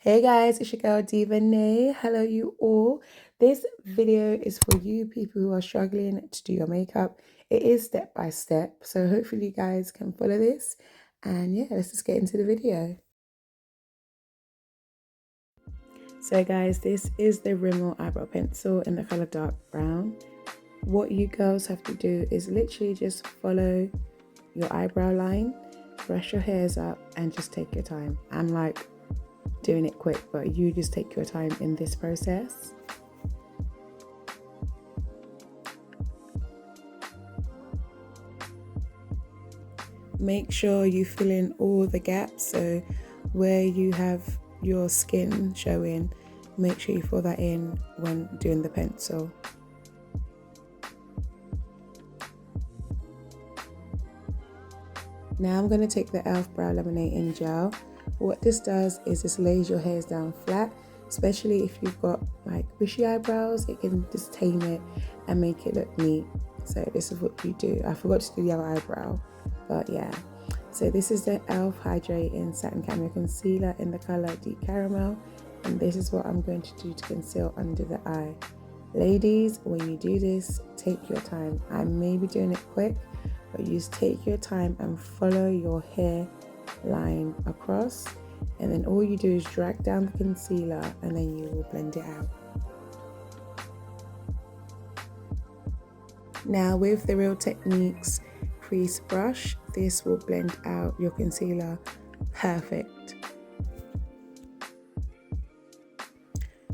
Hey guys, it's your girl Divanay. Hello, you all. This video is for you people who are struggling to do your makeup. It is step by step, so hopefully you guys can follow this. And yeah, let's just get into the video. So guys, this is the Rimmel eyebrow pencil in the color dark brown. What you girls have to do is literally just follow your eyebrow line, brush your hairs up, and just take your time. I'm like doing it quick, but you just take your time in this process. Make sure you fill in all the gaps, so where you have your skin showing, make sure you fill that in when doing the pencil. Now I'm going to take the e.l.f. Brow Laminating Gel. What this does is this lays your hairs down flat, especially if you've got like bushy eyebrows. It can just tame it and make it look neat. So this is what you do. I forgot to do the other eyebrow, but yeah. So this is the e.l.f. Hydrating Satin Cameo Concealer in the color Deep Caramel, and this is what I'm going to do to conceal under the eye. Ladies, when you do this, take your time. I may be doing it quick, but you just take your time and follow your hair line across, and then all you do is drag down the concealer and then you will blend it out. Now with the Real Techniques crease brush, this will blend out your concealer perfect.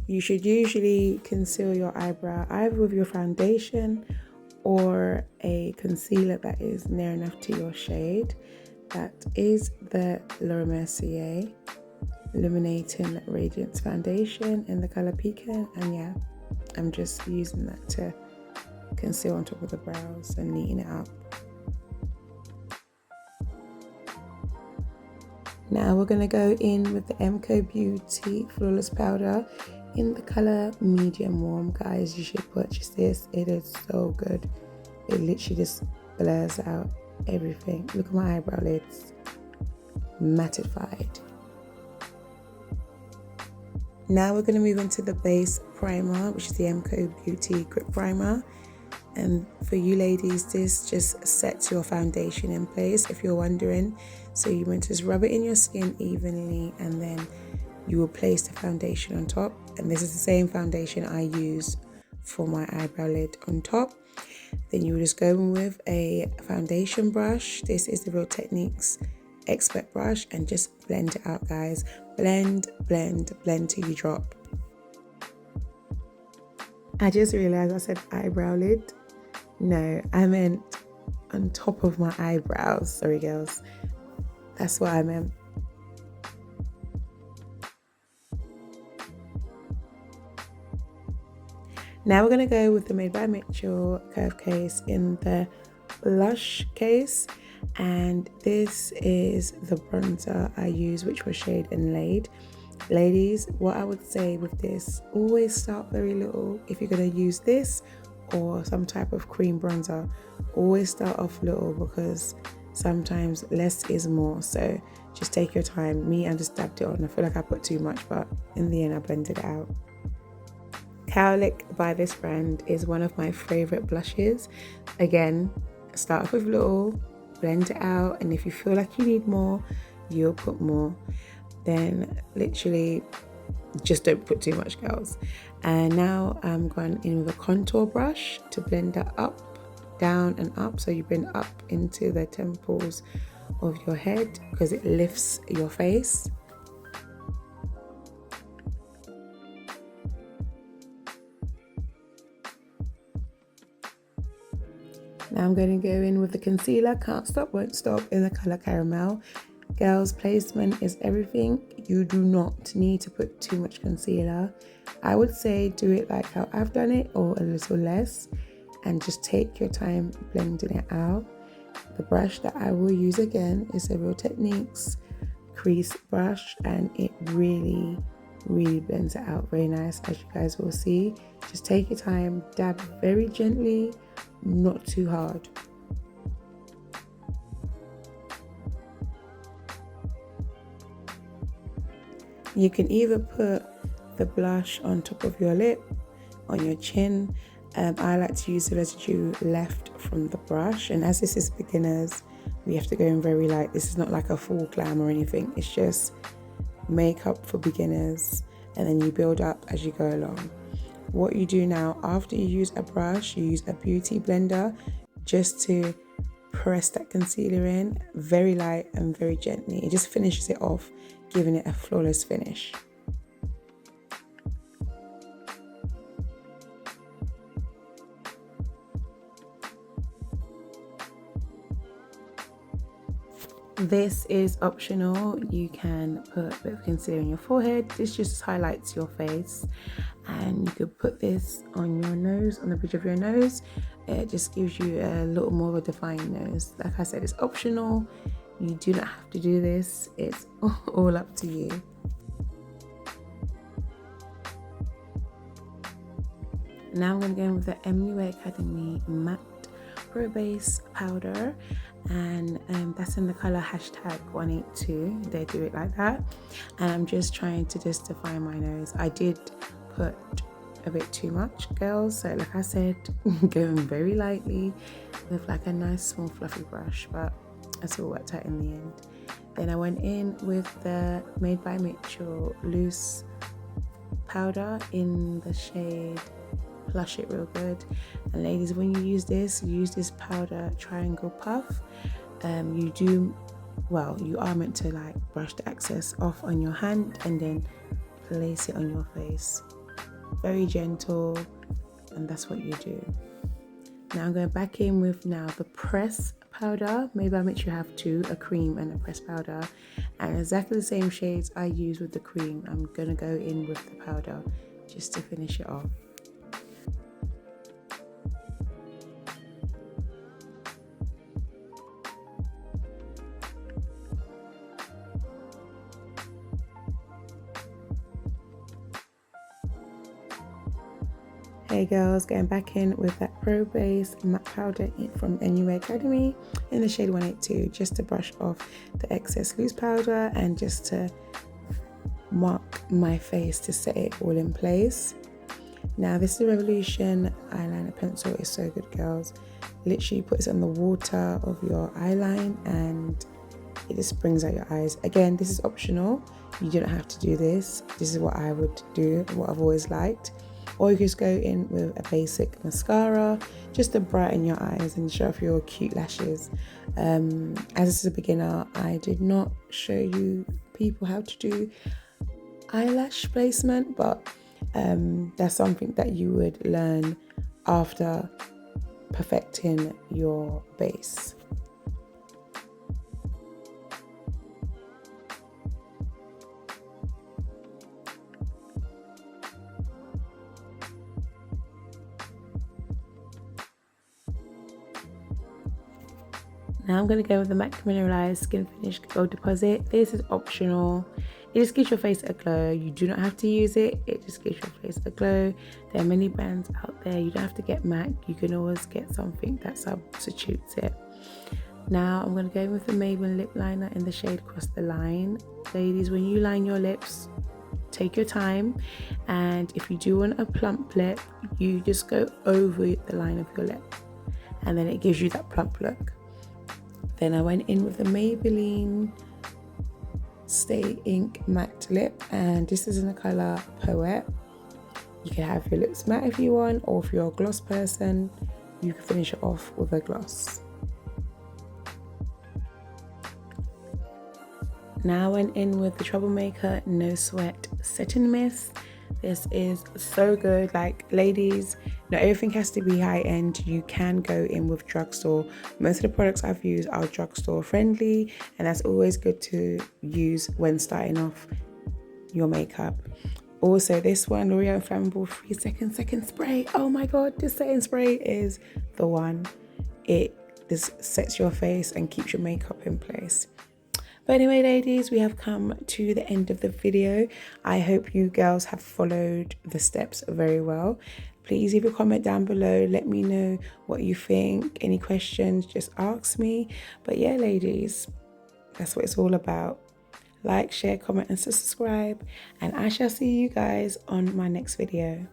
You should usually conceal your eyebrow either with your foundation or a concealer that is near enough to your shade. That is the Laura Mercier Illuminating Radiance Foundation in the color Pecan, and yeah, I'm just using that to conceal on top of the brows and neaten it up. Now we're going to go in with the MCO Beauty Flawless Powder in the color Medium Warm. Guys, you should purchase this. It is so good. It literally just blurs out everything. Look at my eyebrow lids, mattified. Now we're going to move into the base primer, which is the MCO Beauty Grip Primer. And for you ladies, this just sets your foundation in place, if you're wondering. So you want to just rub it in your skin evenly, and then you will place the foundation on top. And this is the same foundation I use for my eyebrow lid on top. Then you will just go in with a foundation brush. This is the Real Techniques Expert brush, and just blend it out, guys. Blend, blend, blend till you drop. I just realized I said eyebrow lid. No, I meant on top of my eyebrows. Sorry, girls. That's what I meant. Now we're going to go with the Made by Mitchell Curve Case in the Blush case. And this is the bronzer I use, which was shade Inlaid. Ladies, what I would say with this, always start very little. If you're going to use this or some type of cream bronzer, always start off little, because sometimes less is more. So just take your time. Me, I just dabbed it on. I feel like I put too much, but in the end I blended it out. Cowlick by this brand is one of my favorite blushes. Again, start off with little, blend it out, and if you feel like you need more, you'll put more. Then literally just don't put too much, girls. And now I'm going in with a contour brush to blend that up, down and up, so you bring up into the temples of your head, because it lifts your face. Now I'm going to go in with the concealer, Can't Stop, Won't Stop, in the color Caramel. Girls, placement is everything. You do not need to put too much concealer. I would say do it like how I've done it, or a little less, and just take your time blending it out. The brush that I will use again is a Real Techniques crease brush, and it really blends it out very nice, as you guys will see. Just take your time, dab very gently, not too hard. You can either put the blush on top of your lip, on your chin. I like to use the residue left from the brush, and as this is beginners, we have to go in very light. This is not like a full glam or anything, it's just makeup for beginners, and then you build up as you go along. What you do now, after you use a brush, you use a beauty blender just to press that concealer in very light and very gently. It just finishes it off, giving it a flawless finish. This is optional. You can put a bit of concealer in your forehead. This just highlights your face, and you could put this on your nose, on the bridge of your nose. It just gives you a little more of a defined nose. Like I said, it's optional. You do not have to do this. It's all up to you. Now I'm going to go in with the MUA Academy Matte Pro Base Powder, and that's in the color #182. They do it like that, and I'm just trying to just define my nose. I did put a bit too much, girls, so like I said, going very lightly with like a nice small fluffy brush, but it's all worked out in the end. Then I went in with the Made by Mitchell loose powder in the shade Plush It Real Good. And ladies, when you use this powder triangle puff. You are meant to like brush the excess off on your hand and then place it on your face. Very gentle, and that's what you do. Now I'm going back in with the press powder. Maybe I make you have two, a cream and a press powder, and exactly the same shades I use with the cream. I'm going to go in with the powder just to finish it off. Hey girls, going back in with that Pro Base Matte Powder from MUA Academy in the shade 182, just to brush off the excess loose powder and just to mark my face to set it all in place. Now this is the Revolution eyeliner pencil. It's so good, girls. Literally puts it on the water of your eyeline and it just brings out your eyes. Again, this is optional. You don't have to do this. This is what I would do, what I've always liked. Or you just go in with a basic mascara just to brighten your eyes and show off your cute lashes. As this is a beginner, I did not show you people how to do eyelash placement, but that's something that you would learn after perfecting your base. Now I'm going to go with the MAC Mineralized Skin Finish Gold Deposit. This is optional. It just gives your face a glow. You do not have to use it. It just gives your face a glow. There are many brands out there. You don't have to get MAC. You can always get something that substitutes it. Now I'm going to go with the Maybelline Lip Liner in the shade Cross the Line. Ladies, when you line your lips, take your time. And if you do want a plump lip, you just go over the line of your lip. And then it gives you that plump look. Then I went in with the Maybelline Stay Ink Matte Lip, and this is in the colour Poet. You can have your lips matte if you want, or if you're a gloss person, you can finish it off with a gloss. Now I went in with the Troublemaker No Sweat Setting Mist. This is so good. Like, ladies, not everything has to be high end. You can go in with drugstore. Most of the products I've used are drugstore friendly, and that's always good to use when starting off your makeup. Also, this one, L'Oreal Inflammable 3 Second Second Spray. Oh my god, this setting spray is the one. It just sets your face and keeps your makeup in place. But anyway, ladies, we have come to the end of the video. I hope you girls have followed the steps very well. Please leave a comment down below. Let me know what you think. Any questions, just ask me. But yeah, ladies, that's what it's all about. like, share, comment and subscribe, and I shall see you guys on my next video.